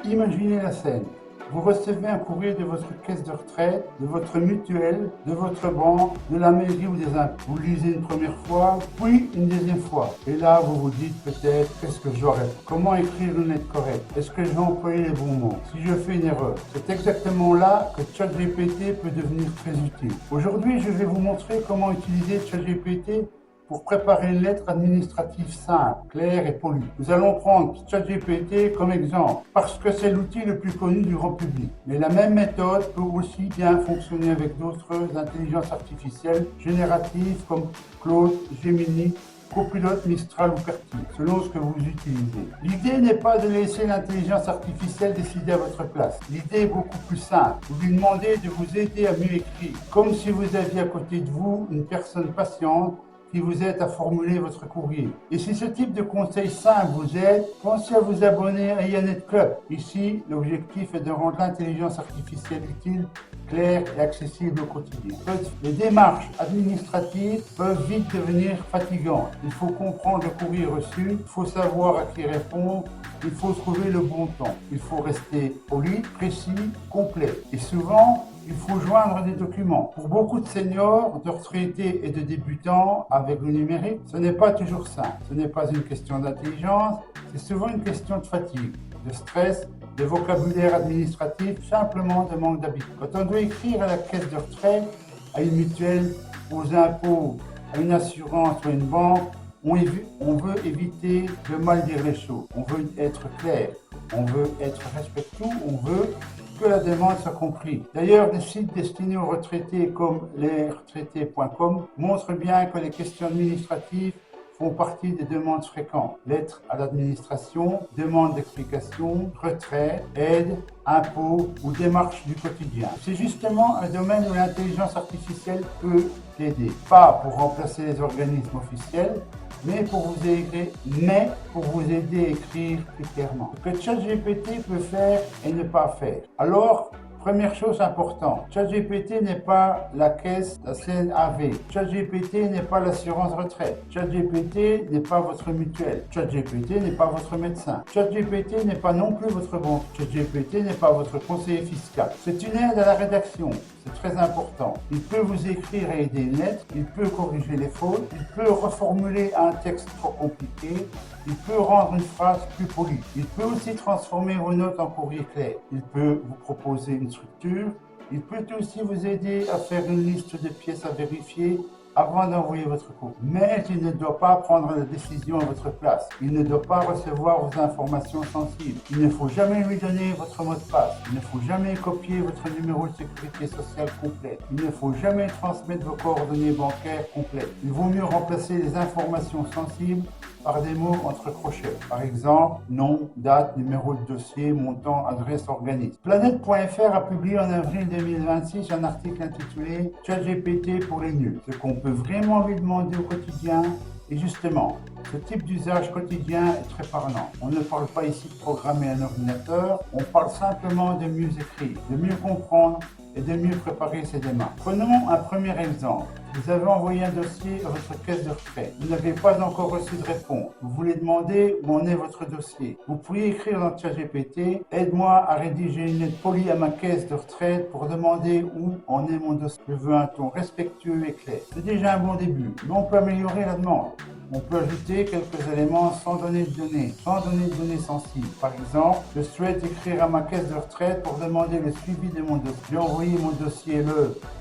Imaginez la scène. Vous recevez un courrier de votre caisse de retraite, de votre mutuelle, de votre banque, de la mairie ou des impôts. Vous le lisez une première fois, puis une deuxième fois. Et là, vous vous dites peut-être, qu'est-ce que j'aurais? Comment écrire une lettre correcte? Est-ce que je vais employer les bons mots? Si je fais une erreur, c'est exactement là que ChatGPT peut devenir très utile. Aujourd'hui, je vais vous montrer comment utiliser ChatGPT pour préparer une lettre administrative simple, claire et polie. Nous allons prendre ChatGPT comme exemple, parce que c'est l'outil le plus connu du grand public. Mais la même méthode peut aussi bien fonctionner avec d'autres intelligences artificielles génératives comme Claude, Gemini, Copilote, Mistral ou Pertil, selon ce que vous utilisez. L'idée n'est pas de laisser l'intelligence artificielle décider à votre place. L'idée est beaucoup plus simple. Vous lui demandez de vous aider à mieux écrire, comme si vous aviez à côté de vous une personne patiente qui vous aide à formuler votre courrier. Et si ce type de conseil simple vous aide, pensez à vous abonner à Yannet Club. Ici, l'objectif est de rendre l'intelligence artificielle utile, claire et accessible au quotidien. Les démarches administratives peuvent vite devenir fatigantes. Il faut comprendre le courrier reçu, il faut savoir à qui répondre, il faut trouver le bon ton. Il faut rester poli, précis, complet. Et souvent, il faut joindre des documents. Pour beaucoup de seniors, de retraités et de débutants avec le numérique, ce n'est pas toujours simple. Ce n'est pas une question d'intelligence, c'est souvent une question de fatigue, de stress, de vocabulaire administratif, simplement de manque d'habitude. Quand on doit écrire à la caisse de retraite, à une mutuelle, aux impôts, à une assurance ou à une banque, on veut éviter de mal dire les choses. On veut être clair, on veut être respectueux, on veut que la demande soit comprise. D'ailleurs, des sites destinés aux retraités comme lesretraités.com montrent bien que les questions administratives font partie des demandes fréquentes. Lettres à l'administration, demandes d'explication, retrait, aide, impôts ou démarches du quotidien. C'est justement un domaine où l'intelligence artificielle peut aider. Pas pour remplacer les organismes officiels, mais pour vous aider à écrire plus clairement. Ce que ChatGPT peut faire et ne pas faire. Alors, première chose importante, ChatGPT n'est pas la caisse, la CNAV. ChatGPT n'est pas l'assurance retraite. ChatGPT n'est pas votre mutuelle. ChatGPT n'est pas votre médecin. ChatGPT n'est pas non plus votre banque. ChatGPT n'est pas votre conseiller fiscal. C'est une aide à la rédaction. C'est très important. Il peut vous écrire et aider une lettre, il peut corriger les fautes, il peut reformuler un texte trop compliqué, il peut rendre une phrase plus polie. Il peut aussi transformer vos notes en courrier clair. Il peut vous proposer une structure. Il peut aussi vous aider à faire une liste de pièces à vérifier avant d'envoyer votre courrier. Mais il ne doit pas prendre la décision à votre place. Il ne doit pas recevoir vos informations sensibles. Il ne faut jamais lui donner votre mot de passe. Il ne faut jamais copier votre numéro de sécurité sociale complet. Il ne faut jamais transmettre vos coordonnées bancaires complètes. Il vaut mieux remplacer les informations sensibles par des mots entre crochets. Par exemple, nom, date, numéro de dossier, montant, adresse, organisme. Planète.fr a publié en avril 2026 un article intitulé ChatGPT pour les nuls. Ce qu'on peut vraiment lui demander au quotidien. Et justement, ce type d'usage quotidien est très parlant. On ne parle pas ici de programmer un ordinateur, on parle simplement de mieux écrire, de mieux comprendre et de mieux préparer ses démarches. Prenons un premier exemple. Vous avez envoyé un dossier à votre caisse de retraite. Vous n'avez pas encore reçu de réponse. Vous voulez demander où en est votre dossier. Vous pourriez écrire dans ChatGPT « Aide-moi à rédiger une lettre polie à ma caisse de retraite pour demander où en est mon dossier. Je veux un ton respectueux et clair. » C'est déjà un bon début, mais on peut améliorer la demande. On peut ajouter quelques éléments sans donner de données sensibles. Par exemple, je souhaite écrire à ma caisse de retraite pour demander le suivi de mon dossier. J'ai envoyé mon dossier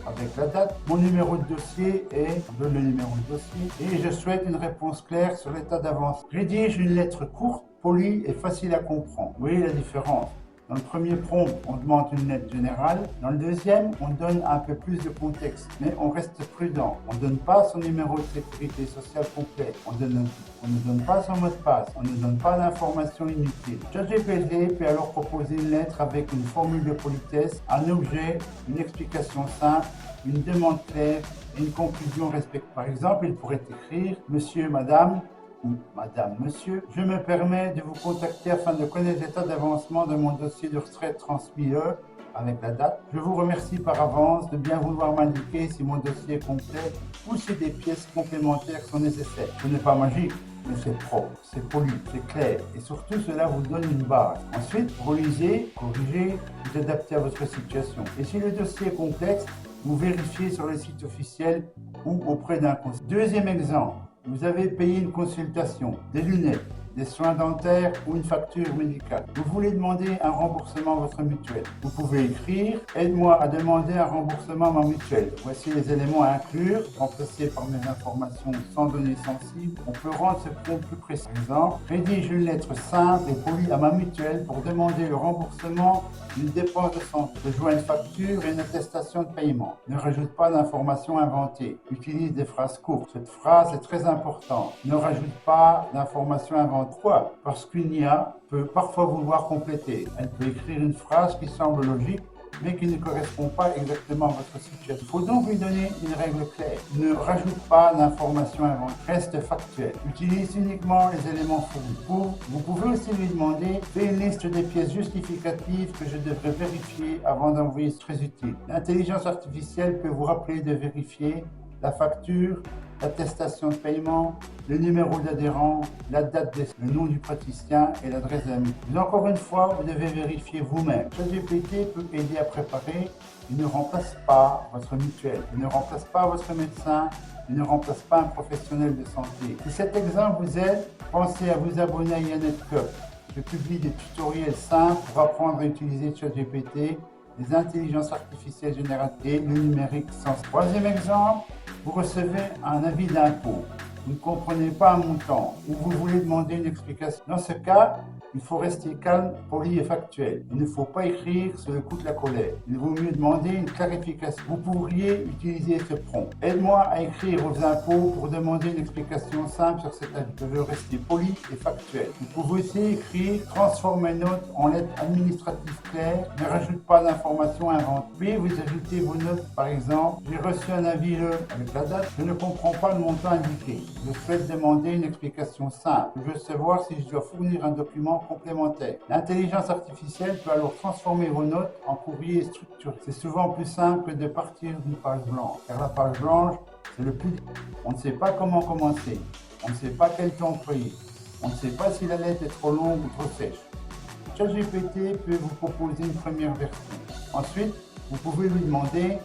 avec la date, mon numéro de dossier on donne le numéro de dossier, et je souhaite une réponse claire sur l'état d'avancement. Rédige une lettre courte, polie et facile à comprendre. Vous voyez la différence? Dans le premier prompt, on demande une lettre générale. Dans le deuxième, on donne un peu plus de contexte. Mais on reste prudent. On ne donne pas son numéro de sécurité sociale complet. On ne donne pas son mot de passe. On ne donne pas d'informations inutiles. ChatGPT peut alors proposer une lettre avec une formule de politesse, un objet, une explication simple, une demande claire et une conclusion respectueuse. Par exemple, il pourrait écrire « Monsieur, Madame », ou Madame, Monsieur, je me permets de vous contacter afin de connaître l'état d'avancement de mon dossier de retraite transmis avec la date. Je vous remercie par avance de bien vouloir m'indiquer si mon dossier est complet ou si des pièces complémentaires sont nécessaires. Ce n'est pas magique, mais c'est propre, c'est poli, c'est clair. Et surtout, cela vous donne une base. Ensuite, vous relisez, corrigez, vous adaptez à votre situation. Et si le dossier est complexe, vous vérifiez sur le site officiel ou auprès d'un conseiller. Deuxième exemple, vous avez payé une consultation, des lunettes, des soins dentaires ou une facture médicale. Vous voulez demander un remboursement à votre mutuelle. Vous pouvez écrire « Aide-moi à demander un remboursement à ma mutuelle ». Voici les éléments à inclure, remplacés par mes informations sans données sensibles. On peut rendre ce prompt plus précis. Par exemple, rédige une lettre simple et polie à ma mutuelle pour demander le remboursement d'une dépense de santé. Je joins une facture et une attestation de paiement. Ne rajoute pas d'informations inventées. Utilise des phrases courtes. Cette phrase est très importante. Ne rajoute pas d'informations inventées. Pourquoi? Parce qu'une IA peut parfois vouloir compléter. Elle peut écrire une phrase qui semble logique, mais qui ne correspond pas exactement à votre situation. Il faut donc lui donner une règle claire. Ne rajoute pas d'informations inventées. Reste factuel. Utilise uniquement les éléments fournis. Vous pouvez aussi lui demander « Fais une liste des pièces justificatives que je devrais vérifier avant d'envoyer ce très utile ». L'intelligence artificielle peut vous rappeler de vérifier la facture, l'attestation de paiement, le numéro d'adhérent, la date le nom du praticien et l'adresse d'un mutuelle. Mais encore une fois, vous devez vérifier vous-même. ChatGPT peut aider à préparer. Il ne remplace pas votre mutuelle, il ne remplace pas votre médecin, il ne remplace pas un professionnel de santé. Si cet exemple vous aide, pensez à vous abonner à Yannet Cup. Je publie des tutoriels simples pour apprendre à utiliser ChatGPT, les intelligences artificielles génératives et le numérique sans. Troisième exemple, vous recevez un avis d'impôt. Vous ne comprenez pas un montant ou vous voulez demander une explication. Dans ce cas, il faut rester calme, poli et factuel. Il ne faut pas écrire sur le coup de la colère. Il vaut mieux demander une clarification. Vous pourriez utiliser ce prompt. Aide-moi à écrire aux impôts pour demander une explication simple sur cet avis. Je veux rester poli et factuel. Vous pouvez aussi écrire transforme mes notes en lettres administratives claires. Ne rajoute pas d'informations inventées. Puis vous ajoutez vos notes. Par exemple, j'ai reçu un avis avec la date. Je ne comprends pas le montant indiqué. Je souhaite demander une explication simple. Je veux savoir si je dois fournir un document complémentaire. L'intelligence artificielle peut alors transformer vos notes en courrier structuré. C'est souvent plus simple que de partir d'une page blanche, car la page blanche, c'est le plus difficile. On ne sait pas comment commencer, on ne sait pas quel ton employer, on ne sait pas si la lettre est trop longue ou trop sèche. ChatGPT peut vous proposer une première version. Ensuite, vous pouvez lui demander,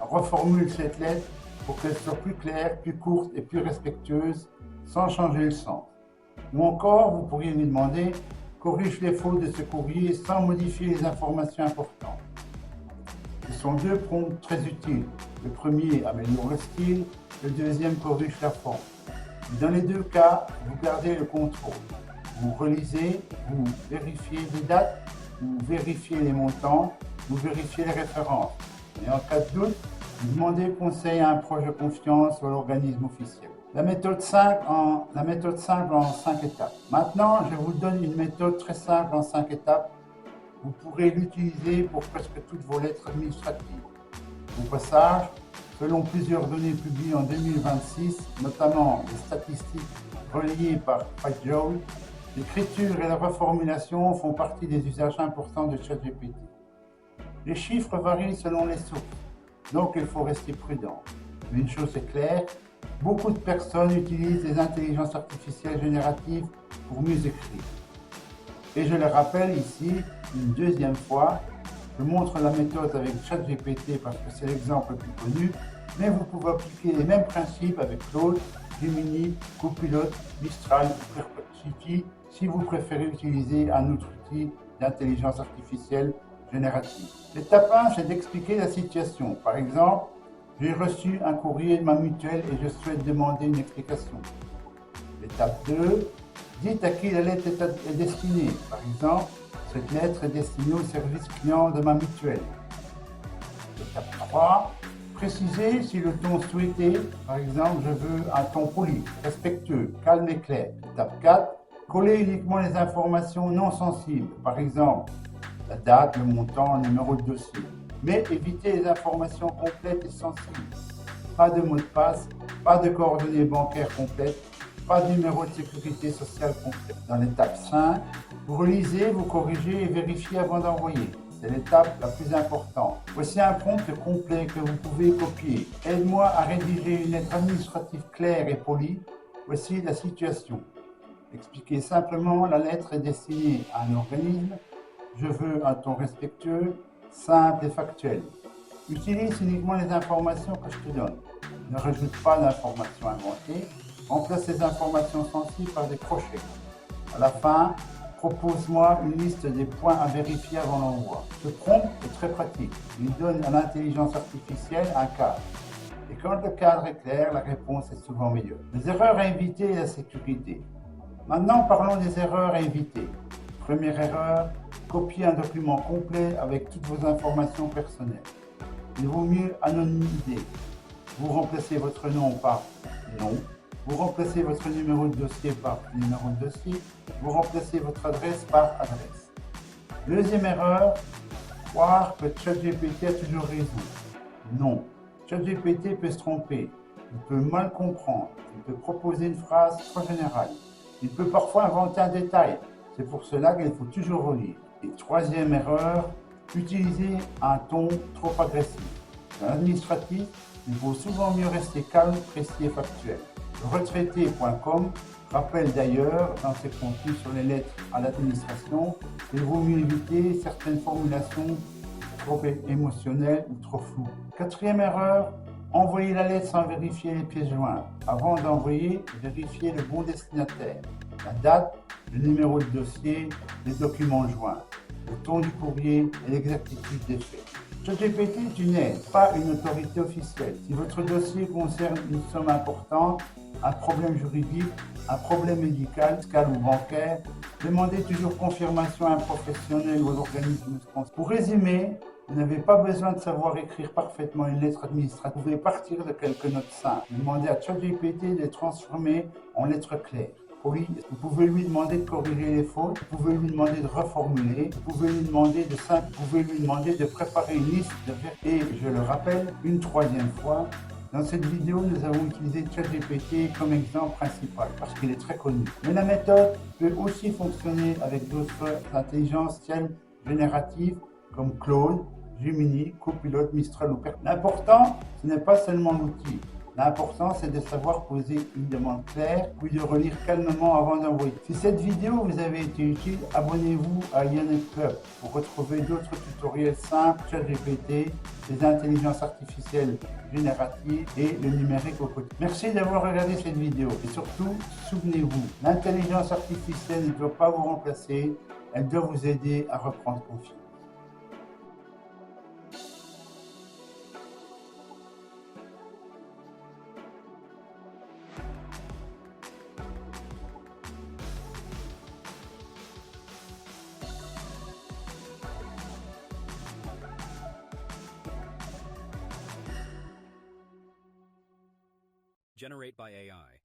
reformule cette lettre pour qu'elle soit plus claire, plus courte et plus respectueuse, sans changer le sens. Ou encore, vous pourriez lui demander « Corrige les fautes de ce courrier sans modifier les informations importantes ». Ce sont deux prompts très utiles. Le premier améliore le style, le deuxième corrige la forme. Dans les deux cas, vous gardez le contrôle. Vous relisez, vous vérifiez les dates, vous vérifiez les montants, vous vérifiez les références. Et en cas de doute, vous demandez conseil à un proche de confiance ou à l'organisme officiel. La méthode simple en 5 étapes. Maintenant, je vous donne une méthode très simple en 5 étapes. Vous pourrez l'utiliser pour presque toutes vos lettres administratives. Au passage, selon plusieurs données publiées en 2026, notamment les statistiques relayées par PageJoy, l'écriture et la reformulation font partie des usages importants de ChatGPT. Les chiffres varient selon les sources, donc il faut rester prudent. Mais une chose est claire, beaucoup de personnes utilisent les intelligences artificielles génératives pour mieux écrire. Et je le rappelle ici, une deuxième fois, je montre la méthode avec ChatGPT parce que c'est l'exemple le plus connu, mais vous pouvez appliquer les mêmes principes avec Claude, Gemini, Copilot, Mistral ou Perplexity si vous préférez utiliser un autre outil d'intelligence artificielle générative. L'étape 1, c'est d'expliquer la situation. Par exemple, j'ai reçu un courrier de ma mutuelle et je souhaite demander une explication. L'étape 2, dites à qui la lettre est destinée. Par exemple, cette lettre est destinée au service client de ma mutuelle. Étape 3, précisez si le ton souhaité, par exemple, je veux un ton poli, respectueux, calme et clair. Étape 4, collez uniquement les informations non sensibles, par exemple, la date, le montant, le numéro de dossier. Mais évitez les informations complètes et sensibles. Pas de mot de passe, pas de coordonnées bancaires complètes, pas de numéro de sécurité sociale complet. Dans l'étape 5, vous relisez, vous corrigez et vérifiez avant d'envoyer. C'est l'étape la plus importante. Voici un prompt complet que vous pouvez copier. Aide-moi à rédiger une lettre administrative claire et polie Voici la situation. Expliquez simplement, la lettre est destinée à un organisme. Je veux un ton respectueux, simple et factuel. Utilise uniquement les informations que je te donne. Ne rajoute pas d'informations inventées. Remplace les informations sensibles par des crochets. À la fin, propose-moi une liste des points à vérifier avant l'envoi. Ce prompt est très pratique. Il donne à l'intelligence artificielle un cadre. Et quand le cadre est clair, la réponse est souvent meilleure. Les erreurs à éviter et la sécurité. Maintenant, parlons des erreurs à éviter. Première erreur, copier un document complet avec toutes vos informations personnelles. Il vaut mieux anonymiser. Vous remplacez votre nom par nom. Vous remplacez votre numéro de dossier par numéro de dossier. Vous remplacez votre adresse par adresse. Deuxième erreur, croire que ChatGPT a toujours raison. Non, ChatGPT peut se tromper. Il peut mal comprendre. Il peut proposer une phrase trop générale. Il peut parfois inventer un détail. C'est pour cela qu'il faut toujours relire. Et troisième erreur, utiliser un ton trop agressif. Dans l'administratif, il vaut souvent mieux rester calme, précis et factuel. Retraité.com rappelle d'ailleurs dans ses contenus sur les lettres à l'administration qu'il vaut mieux éviter certaines formulations trop émotionnelles ou trop floues. Quatrième erreur, envoyer la lettre sans vérifier les pièces jointes. Avant d'envoyer, vérifiez le bon destinataire, la date, le numéro de dossier, les documents joints, le ton du courrier et l'exactitude des faits. ChatGPT est une aide, pas une autorité officielle. Si votre dossier concerne une somme importante, un problème juridique, un problème médical, fiscal ou bancaire, demandez toujours confirmation à un professionnel ou à l'organisme responsable. Pour résumer, vous n'avez pas besoin de savoir écrire parfaitement une lettre administrative. Vous pouvez partir de quelques notes simples. Demandez à ChatGPT de les transformer en lettres claires. Oui, vous pouvez lui demander de corriger les fautes, vous pouvez lui demander de reformuler, vous pouvez lui demander de préparer une liste de et je le rappelle une troisième fois, dans cette vidéo, nous avons utilisé ChatGPT comme exemple principal parce qu'il est très connu. Mais la méthode peut aussi fonctionner avec d'autres intelligences génératives comme Claude, Gemini, Copilot, Mistral ou Perplexity. L'important, ce n'est pas seulement l'outil. L'important, c'est de savoir poser une demande claire, puis de relire calmement avant d'envoyer. Si cette vidéo vous avait été utile, abonnez-vous à Yannet Club pour retrouver d'autres tutoriels simples, ChatGPT, les intelligences artificielles génératives et le numérique au quotidien. Merci d'avoir regardé cette vidéo et surtout, souvenez-vous, l'intelligence artificielle ne doit pas vous remplacer, elle doit vous aider à reprendre confiance. Generate by AI.